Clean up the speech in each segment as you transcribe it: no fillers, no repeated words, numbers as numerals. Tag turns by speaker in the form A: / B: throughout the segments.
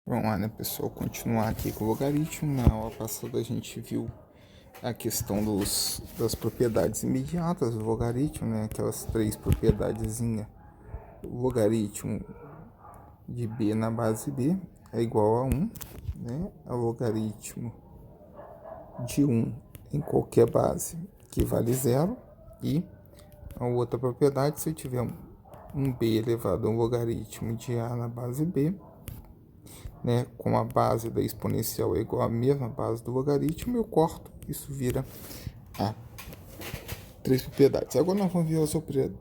A: Vamos lá, né, pessoal? Continuar aqui com o logaritmo. Na aula passada a gente viu a questão das propriedades imediatas do logaritmo, né? Aquelas três propriedadezinhas. O logaritmo de b na base b é igual a 1, né? O logaritmo de 1 em qualquer base que vale zero. E a outra propriedade, se eu tiver um b elevado a um logaritmo de a na base b, né, com a base da exponencial é igual à mesma base do logaritmo, eu corto, isso vira a três propriedades. Agora nós vamos ver as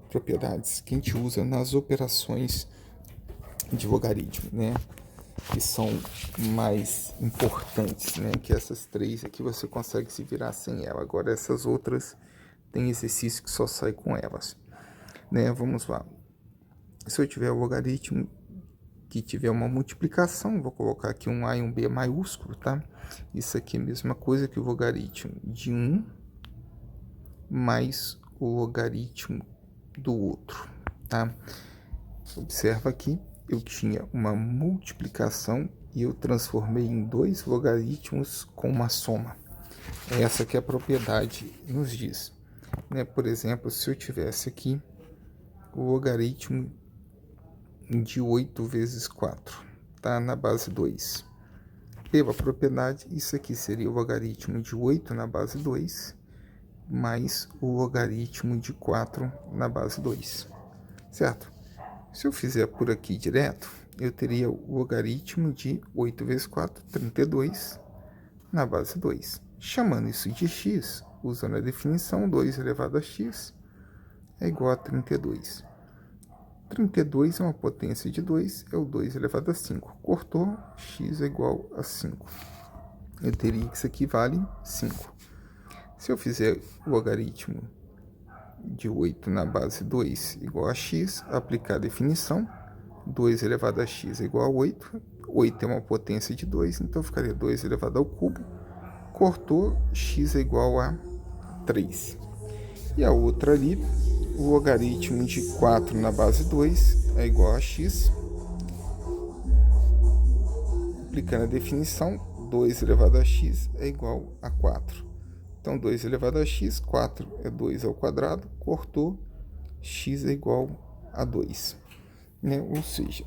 A: propriedades que a gente usa nas operações de logaritmo, né, que são mais importantes, né, que essas três aqui você consegue se virar sem ela. Agora essas outras tem exercício que só sai com elas, né? Vamos lá. Se eu tiver o logaritmo que tiver uma multiplicação, vou colocar aqui um A e um B maiúsculo, tá? Isso aqui é a mesma coisa que o logaritmo de um mais o logaritmo do outro, tá? Observa aqui, eu tinha uma multiplicação e eu transformei em dois logaritmos com uma soma. Essa que a propriedade nos diz, né? Por exemplo, se eu tivesse aqui o logaritmo de 8 vezes 4, tá? Na base 2. Pela propriedade, isso aqui seria o logaritmo de 8 na base 2, mais o logaritmo de 4 na base 2, certo? Se eu fizer por aqui direto, eu teria o logaritmo de 8 vezes 4, 32, na base 2. Chamando isso de x, usando a definição, 2 elevado a x é igual a 32. 32 é uma potência de 2, é o 2 elevado a 5. Cortou, x é igual a 5. Eu teria que isso aqui vale 5. Se eu fizer o logaritmo de 8 na base 2 igual a x, aplicar a definição, 2 elevado a x é igual a 8. 8 é uma potência de 2, então ficaria 2 elevado ao cubo. Cortou, x é igual a 3. E a outra ali, o logaritmo de 4 na base 2 é igual a x. Aplicando a definição, 2 elevado a x é igual a 4. Então, 2 elevado a x, 4 é 2 ao quadrado, cortou, x é igual a 2. Né? Ou seja,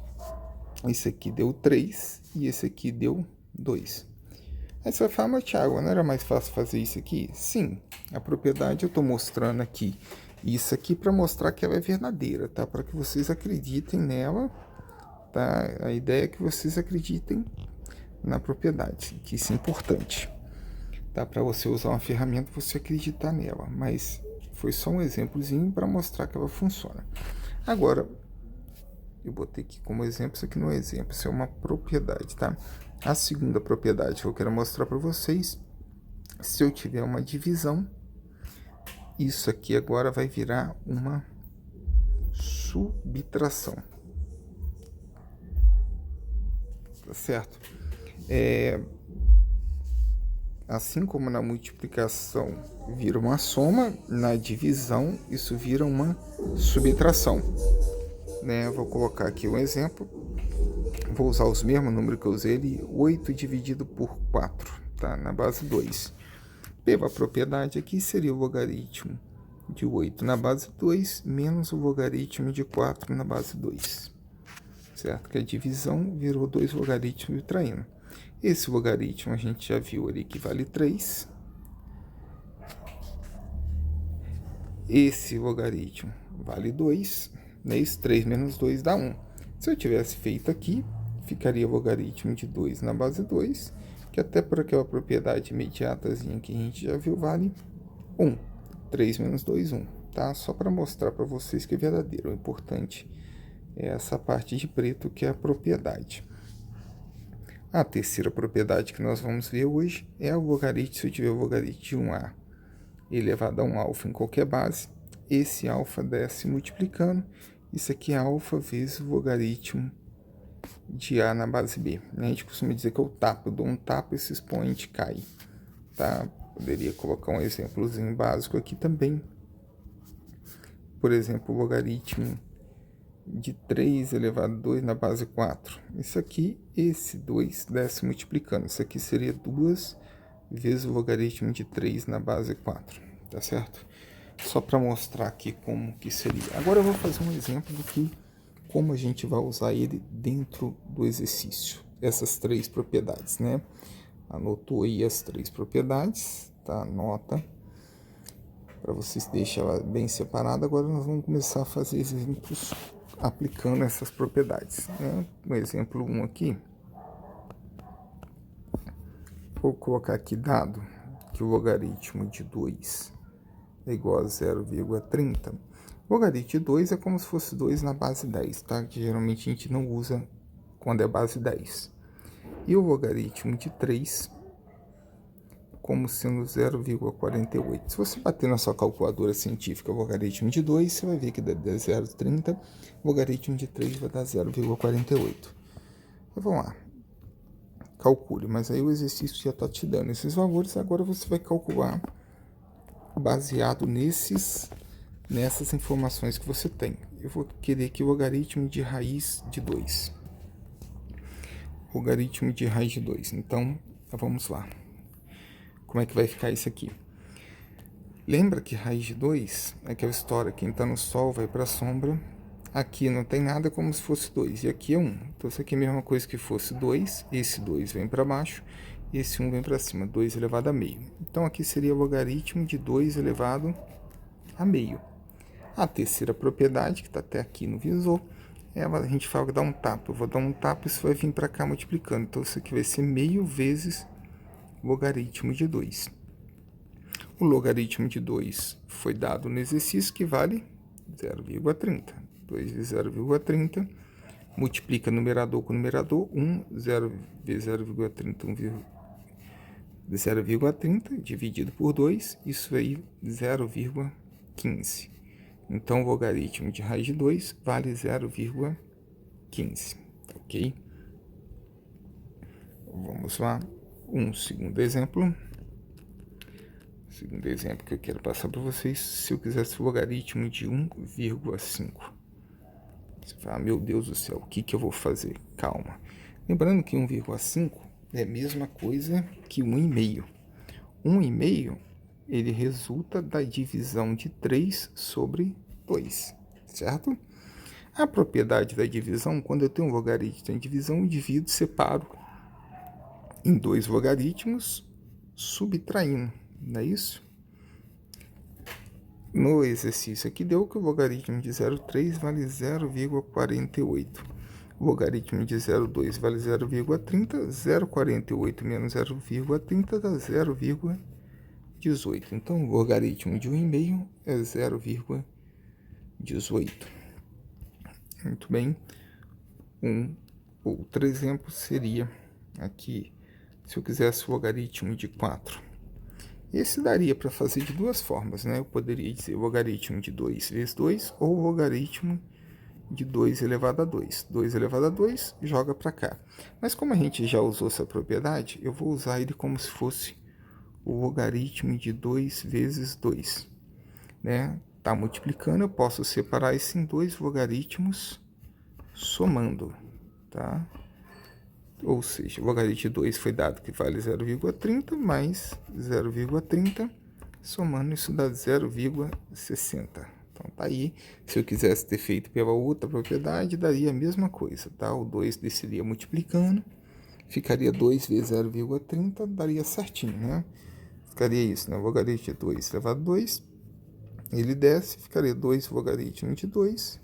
A: esse aqui deu 3 e esse aqui deu 2. Aí você vai falar, mas Thiago, não era mais fácil fazer isso aqui? Sim, a propriedade eu estou mostrando aqui isso aqui para mostrar que ela é verdadeira, tá? Para que vocês acreditem nela, tá? A ideia é que vocês acreditem na propriedade, que isso é importante. Tá? Para você usar uma ferramenta, você acreditar nela, mas foi só um exemplozinho para mostrar que ela funciona. Agora, eu botei aqui como exemplo, isso aqui não é exemplo, isso é uma propriedade, tá? A segunda propriedade que eu quero mostrar para vocês, se eu tiver uma divisão, isso aqui agora vai virar uma subtração. Tá certo? Assim como na multiplicação vira uma soma, na divisão isso vira uma subtração. Né? Vou colocar aqui um exemplo. Vou usar os mesmos números que eu usei ali, 8 dividido por 4, tá? Na base 2. Pela propriedade aqui seria o logaritmo de 8 na base 2 menos o logaritmo de 4 na base 2. Certo? Que a divisão virou 2 logaritmos subtraindo. Esse logaritmo a gente já viu ali que vale 3. Esse logaritmo vale 2. Né? Isso, 3 menos 2 dá 1. Se eu tivesse feito aqui, ficaria o logaritmo de 2 na base 2, que até por aquela propriedade imediatazinha que a gente já viu, vale 1. 3 menos 2, 1. Tá? Só para mostrar para vocês que é verdadeiro. O importante é essa parte de preto, que é a propriedade. A terceira propriedade que nós vamos ver hoje é o logaritmo, se eu tiver o logaritmo de 1a elevado a um alfa em qualquer base, esse alfa desce multiplicando, isso aqui é alfa vezes o logaritmo de a na base b. A gente costuma dizer que eu tapo, eu dou um tapa e esse expoente cai. Tá? Poderia colocar um exemplozinho básico aqui também. Por exemplo, o logaritmo de 3 elevado a 2 na base 4. Isso aqui, esse 2 desce multiplicando. Isso aqui seria 2 vezes o logaritmo de 3 na base 4, tá certo? Só para mostrar aqui como que seria. Agora eu vou fazer um exemplo do que, como a gente vai usar ele dentro do exercício. Essas três propriedades, né? Anotou aí as três propriedades, tá? Anota para vocês deixarem ela bem separada. Agora nós vamos começar a fazer exemplos aplicando essas propriedades, né? No exemplo 1 aqui, vou colocar aqui dado que o logaritmo de 2 é igual a 0,30. O logaritmo de 2 é como se fosse 2 na base 10, tá? Que geralmente a gente não usa quando é base 10. E o logaritmo de 3 como sendo 0,48. Se você bater na sua calculadora científica o logaritmo de 2, você vai ver que dá 0,30, o logaritmo de 3 vai dar 0,48. Então, vamos lá. Calcule, mas aí o exercício já está te dando esses valores, agora você vai calcular baseado nessas informações que você tem. Eu vou querer aqui o logaritmo de raiz de 2. Logaritmo de raiz de 2. Então, vamos lá. Como é que vai ficar isso aqui? Lembra que raiz de 2 é aquela história, quem está no sol vai para a sombra. Aqui não tem nada, como se fosse 2. E aqui é 1. Então, isso aqui é a mesma coisa que fosse 2. Esse 2 vem para baixo. E esse 1 vem para cima. 2 elevado a meio. Então, aqui seria o logaritmo de 2 elevado a meio. A terceira propriedade, que está até aqui no visor, a gente fala que dá um tapa. Eu vou dar um tapa e isso vai vir para cá multiplicando. Então, isso aqui vai ser meio vezes logaritmo de 2. O logaritmo de 2 foi dado no exercício, que vale 0,30. 2 vezes 0,30, multiplica numerador com numerador, 0 vezes 0,30, 0,30 dividido por 2, isso aí 0,15. Então, o logaritmo de raiz de 2 vale 0,15, ok? Vamos lá, um segundo exemplo. Segundo exemplo que eu quero passar para vocês, se eu quisesse o logaritmo de 1,5. Você fala, meu Deus do céu, o que eu vou fazer? Calma. Lembrando que 1,5 é a mesma coisa que 1,5. 1,5, ele resulta da divisão de 3 sobre 2, certo? A propriedade da divisão, quando eu tenho um logaritmo em divisão, eu divido, separo em 2 logaritmos, subtraindo, não é isso? No exercício aqui deu que o logaritmo de 0,3 vale 0,48. O logaritmo de 0,2 vale 0,30. 0,48 menos 0,30 dá 0,18. Então, o logaritmo de 1,5 é 0,18. Muito bem. Um outro exemplo seria aqui, se eu quisesse o logaritmo de 4. Esse daria para fazer de duas formas, né? Eu poderia dizer o logaritmo de 2 vezes 2 ou o logaritmo de 2 elevado a 2. 2 elevado a 2 joga para cá. Mas como a gente já usou essa propriedade, eu vou usar ele como se fosse o logaritmo de 2 vezes 2. Né? Tá multiplicando, eu posso separar isso em 2 logaritmos somando, tá? Ou seja, o logaritmo de 2 foi dado que vale 0,30 mais 0,30, somando isso dá 0,60. Então tá aí, se eu quisesse ter feito pela outra propriedade, daria a mesma coisa, tá? O 2 desceria multiplicando, ficaria 2 vezes 0,30, daria certinho, né? Ficaria isso, né? O logaritmo de 2 elevado a 2, ele desce, ficaria 2 logaritmo de 2,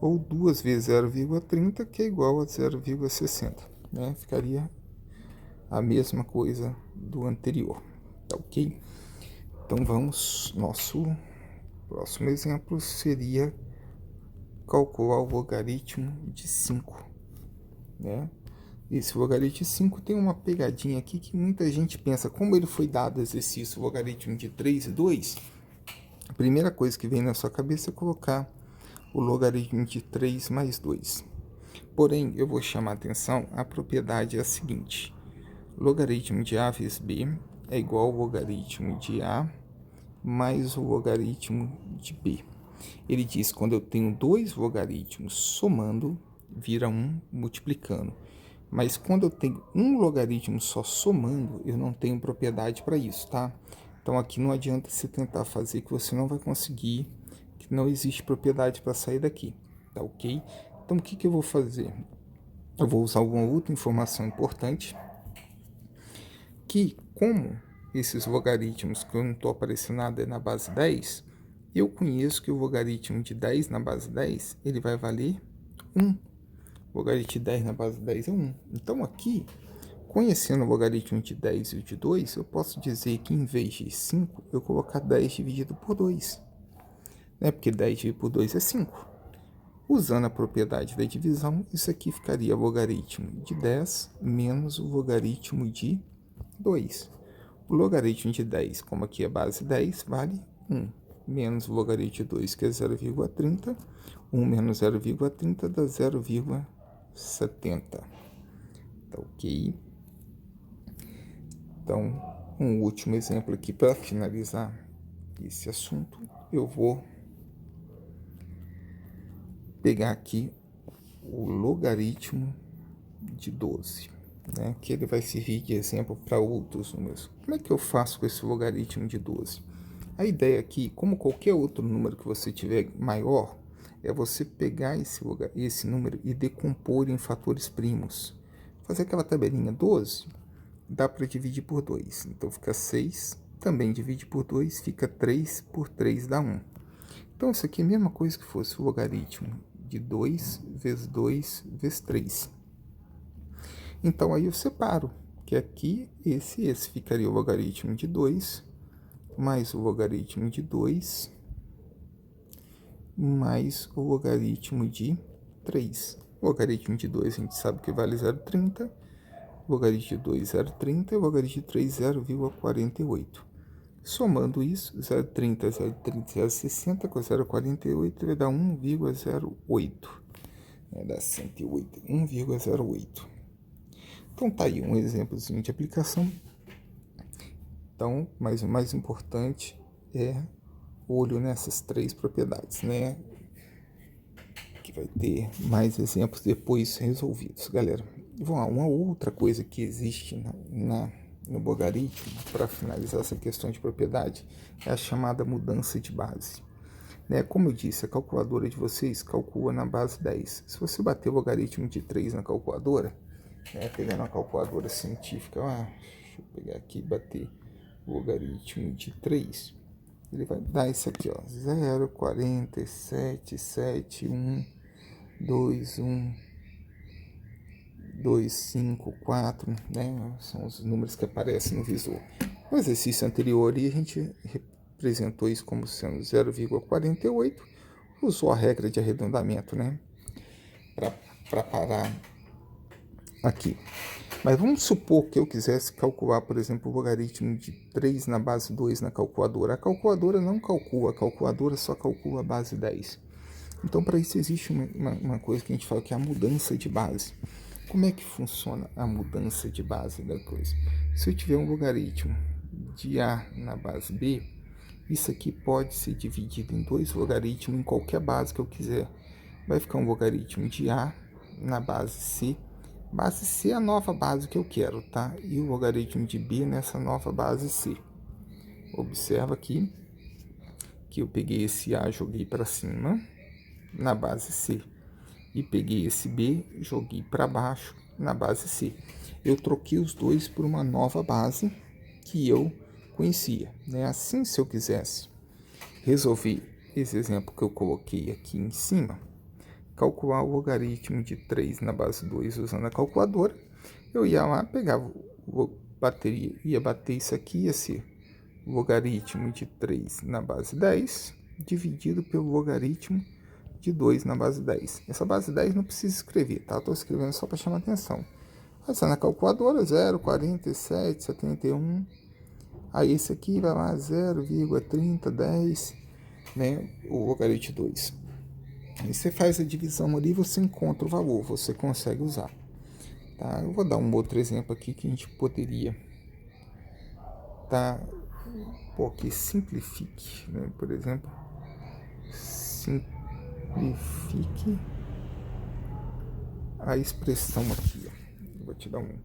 A: ou 2 vezes 0,30, que é igual a 0,60. Né? Ficaria a mesma coisa do anterior, tá ok? Então vamos, nosso próximo exemplo seria calcular o logaritmo de 5, né? Esse logaritmo de 5 tem uma pegadinha aqui que muita gente pensa, como ele foi dado exercício o logaritmo de 3 e 2, a primeira coisa que vem na sua cabeça é colocar o logaritmo de 3 mais 2. Porém, eu vou chamar a atenção, a propriedade é a seguinte: logaritmo de A vezes B é igual ao logaritmo de A mais o logaritmo de B. Ele diz que quando eu tenho dois logaritmos somando, vira um multiplicando. Mas quando eu tenho um logaritmo só somando, eu não tenho propriedade para isso, tá? Então aqui não adianta você tentar fazer que você não vai conseguir, que não existe propriedade para sair daqui, tá ok? Então o que eu vou fazer? Eu vou usar alguma outra informação importante, que como esses logaritmos que eu não estou aparecendo nada é na base 10, eu conheço que o logaritmo de 10 na base 10, ele vai valer 1. O logaritmo de 10 na base 10 é 1. Então aqui, conhecendo o logaritmo de 10 e o de 2, eu posso dizer que em vez de 5, eu colocar 10 dividido por 2. Né? Porque 10 dividido por 2 é 5. Usando a propriedade da divisão, isso aqui ficaria logaritmo de 10 menos o logaritmo de 2. O logaritmo de 10, como aqui é base 10, vale 1. Menos o logaritmo de 2, que é 0,30. 1 menos 0,30 dá 0,70. Tá ok? Então, um último exemplo aqui para finalizar esse assunto. Eu vou pegar aqui o logaritmo de 12, né? Que ele vai servir de exemplo para outros números. Como é que eu faço com esse logaritmo de 12? A ideia aqui, como qualquer outro número que você tiver maior, é você pegar esse número e decompor em fatores primos. Fazer aquela tabelinha 12, dá para dividir por 2. Então fica 6, também divide por 2, fica 3 por 3 dá 1. Então isso aqui é a mesma coisa que fosse o logaritmo de 2 vezes 2 vezes 3. Então aí eu separo, que aqui esse ficaria o logaritmo de 2 mais o logaritmo de 2 mais o logaritmo de 3. O logaritmo de 2 a gente sabe que vale 0,30, o logaritmo de 2 0,30 e o logaritmo de 3 0,48. Somando isso, 0,30, 0,30, 0,60 com 0,48 vai dar 1,08. Vai dar 108, 1,08. Então tá aí um exemplozinho de aplicação. Então, mas o mais importante é olho nessas três propriedades, né? Que vai ter mais exemplos depois resolvidos, galera. Vamos lá, uma outra coisa que existe no logaritmo, para finalizar essa questão de propriedade, é a chamada mudança de base. Né? Como eu disse, a calculadora de vocês calcula na base 10. Se você bater o logaritmo de 3 na calculadora, né, pegando uma calculadora científica, deixa eu pegar aqui e bater o logaritmo de 3, ele vai dar isso aqui, ó, 0,47712125,4, né? São os números que aparecem no visor. No exercício anterior, a gente representou isso como sendo 0,48, usou a regra de arredondamento, né? Para parar aqui. Mas vamos supor que eu quisesse calcular, por exemplo, o logaritmo de 3 na base 2 na calculadora. A calculadora não calcula, a calculadora só calcula a base 10. Então, para isso existe uma coisa que a gente fala que é a mudança de base. Como é que funciona a mudança de base da coisa? Se eu tiver um logaritmo de A na base B, isso aqui pode ser dividido em dois logaritmos em qualquer base que eu quiser. Vai ficar um logaritmo de A na base C. Base C é a nova base que eu quero, tá? E o logaritmo de B nessa nova base C. Observa aqui que eu peguei esse A, joguei para cima na base C. E peguei esse B, joguei para baixo na base C. Eu troquei os dois por uma nova base que eu conhecia, né? Assim, se eu quisesse resolver esse exemplo que eu coloquei aqui em cima, calcular o logaritmo de 3 na base 2 usando a calculadora, eu ia lá, pegava, ia bater isso aqui, ia ser logaritmo de 3 na base 10, dividido pelo logaritmo de 2 na base 10. Essa base 10 não precisa escrever, tá? Estou escrevendo só para chamar atenção. Passando na calculadora, 0,4771. Aí esse aqui vai lá, 0,3010, né? O logaritmo de 2. Aí você faz a divisão ali, você encontra o valor, você consegue usar. Tá? Eu vou dar um outro exemplo aqui que a gente poderia, tá? Que simplifique, né? Por exemplo, simplifique a expressão aqui. Vou te dar um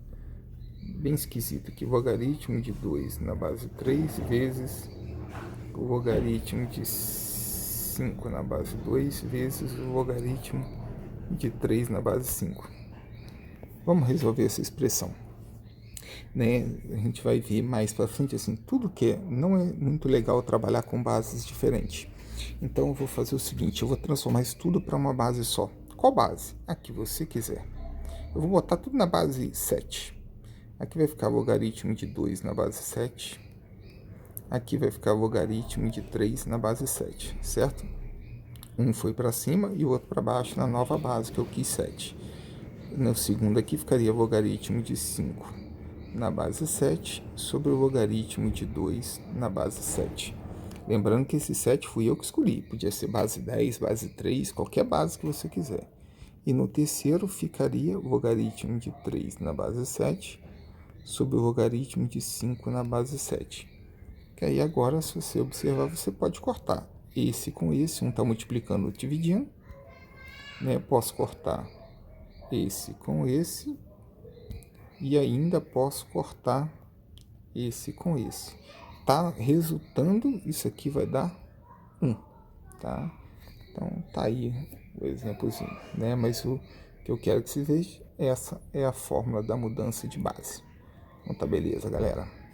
A: bem esquisito aqui. Logaritmo de 2 na base 3 vezes o logaritmo de 5 na base 2 vezes o logaritmo de 3 na base 5. Vamos resolver essa expressão. Né? A gente vai ver mais para frente assim, tudo que não é muito legal trabalhar com bases diferentes. Então eu vou fazer o seguinte, eu vou transformar isso tudo para uma base só. Qual base? A que você quiser. Eu vou botar tudo na base 7. Aqui vai ficar logaritmo de 2 na base 7. Aqui vai ficar logaritmo de 3 na base 7, certo? Um foi para cima e o outro para baixo na nova base, que eu quis 7. No segundo aqui ficaria logaritmo de 5 na base 7 sobre o logaritmo de 2 na base 7. Lembrando que esse 7 fui eu que escolhi. Podia ser base 10, base 3, qualquer base que você quiser. E no terceiro ficaria o logaritmo de 3 na base 7 sobre o logaritmo de 5 na base 7. Que aí agora, se você observar, você pode cortar esse com esse. Um está multiplicando, outro dividindo. Né? Posso cortar esse com esse. E ainda posso cortar esse com esse. Tá resultando, isso aqui vai dar 1. Tá? Então, tá aí o exemplozinho, né? Mas o que eu quero que você veja, essa é a fórmula da mudança de base. Então, tá beleza, galera?